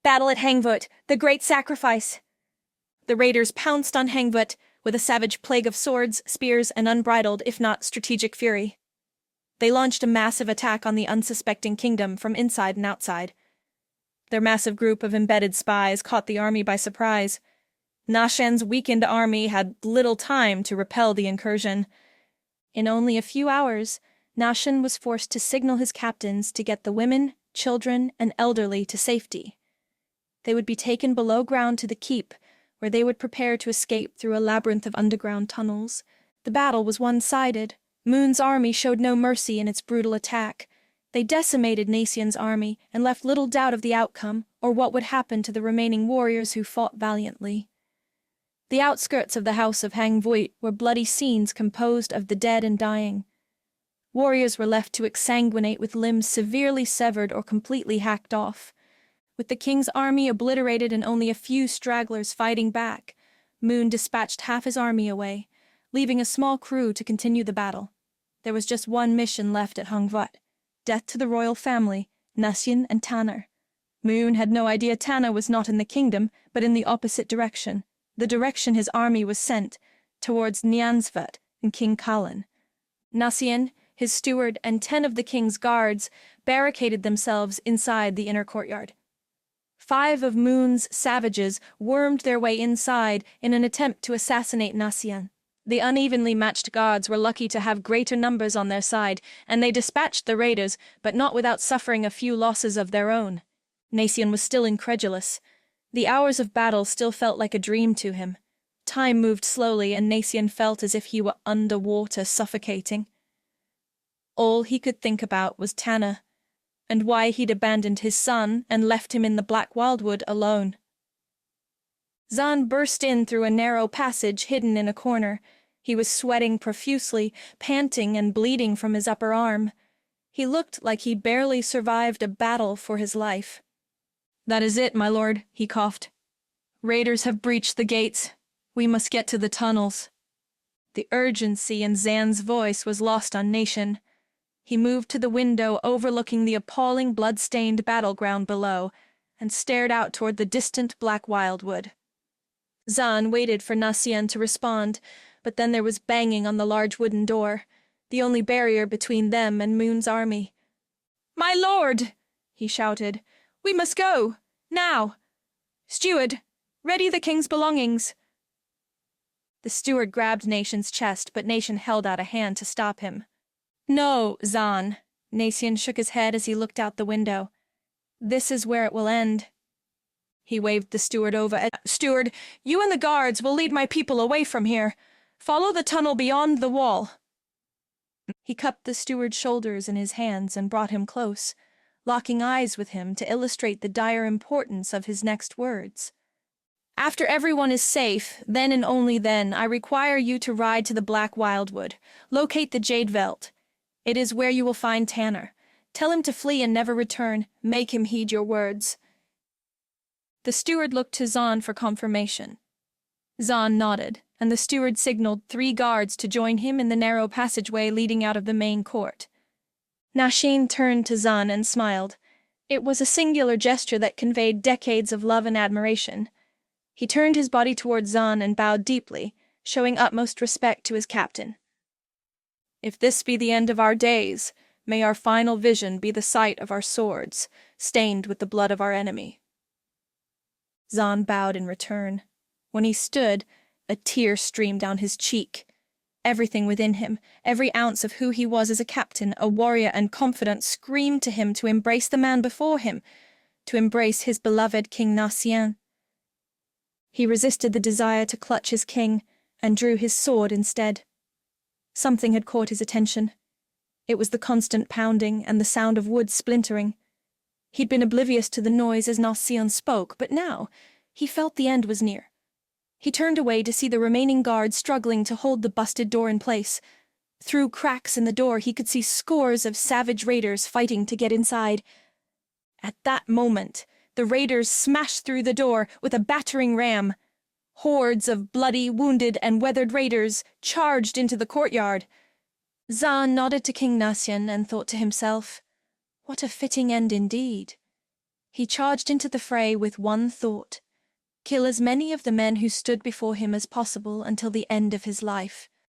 Battle at Hangvuit, the great sacrifice. The raiders pounced on Hangvuit with a savage plague of swords, spears, and unbridled, if not strategic fury. They launched a massive attack on the unsuspecting kingdom from inside and outside. Their massive group of embedded spies caught the army by surprise. Nashen's weakened army had little time to repel the incursion. In only a few hours, Nashen was forced to signal his captains to get the women, children, and elderly to safety. They would be taken below ground to the keep, where they would prepare to escape through a labyrinth of underground tunnels. The battle was one-sided. Moon's army showed no mercy in its brutal attack. They decimated Nacian's army and left little doubt of the outcome or what would happen to the remaining warriors who fought valiantly. The outskirts of the house of Hangvuit were bloody scenes composed of the dead and dying. Warriors were left to exsanguinate with limbs severely severed or completely hacked off. With the king's army obliterated and only a few stragglers fighting back, Moon dispatched half his army away, leaving a small crew to continue the battle. There was just one mission left at Hangvuit: death to the royal family, Nacian and Tanner. Moon had no idea Tanner was not in the kingdom, but in the opposite direction, the direction his army was sent, towards Nyansvet and King Kalin. Nacian, his steward, and 10 of the king's guards barricaded themselves inside the inner courtyard. 5 of Moon's savages wormed their way inside in an attempt to assassinate Nacian. The unevenly matched guards were lucky to have greater numbers on their side, and they dispatched the raiders, but not without suffering a few losses of their own. Nacian was still incredulous. The hours of battle still felt like a dream to him. Time moved slowly, and Nacian felt as if he were underwater, suffocating. All he could think about was Tanner, and why he'd abandoned his son and left him in the Black Wildwood alone. Zahn burst in through a narrow passage hidden in a corner. He was sweating profusely, panting and bleeding from his upper arm. He looked like he barely survived a battle for his life. "That is it, my lord," he coughed. "Raiders have breached the gates. We must get to the tunnels." The urgency in Zan's voice was lost on Nation. He moved to the window overlooking the appalling blood-stained battleground below and stared out toward the distant Black Wildwood. Zahn waited for Nacian to respond, but then there was banging on the large wooden door, the only barrier between them and Moon's army. "My lord!" he shouted. "We must go! Now! Steward, ready the king's belongings!" The steward grabbed Nation's chest, but Nation held out a hand to stop him. "No, Zahn." Nacian shook his head as he looked out the window. "This is where it will end." He waved the steward over. "Steward, you and the guards will lead my people away from here. Follow the tunnel beyond the wall." He cupped the steward's shoulders in his hands and brought him close, locking eyes with him to illustrate the dire importance of his next words. "After everyone is safe, then and only then, I require you to ride to the Black Wildwood. Locate the Jade Veld. It is where you will find Tanner. Tell him to flee and never return. Make him heed your words." The steward looked to Zahn for confirmation. Zahn nodded, and the steward signaled 3 guards to join him in the narrow passageway leading out of the main court. Nashin turned to Zahn and smiled. It was a singular gesture that conveyed decades of love and admiration. He turned his body toward Zahn and bowed deeply, showing utmost respect to his captain. "If this be the end of our days, may our final vision be the sight of our swords, stained with the blood of our enemy." Zahn bowed in return. When he stood, a tear streamed down his cheek. Everything within him, every ounce of who he was as a captain, a warrior and confidant, screamed to him to embrace the man before him, to embrace his beloved King Nacian. He resisted the desire to clutch his king, and drew his sword instead. Something had caught his attention. It was the constant pounding and the sound of wood splintering. He'd been oblivious to the noise as Nacian spoke, but now he felt the end was near. He turned away to see the remaining guards struggling to hold the busted door in place. Through cracks in the door he could see scores of savage raiders fighting to get inside. At that moment, the raiders smashed through the door with a battering ram. Hordes of bloody, wounded, and weathered raiders charged into the courtyard. Zahn nodded to King Nacian and thought to himself, what a fitting end indeed. He charged into the fray with one thought: kill as many of the men who stood before him as possible until the end of his life.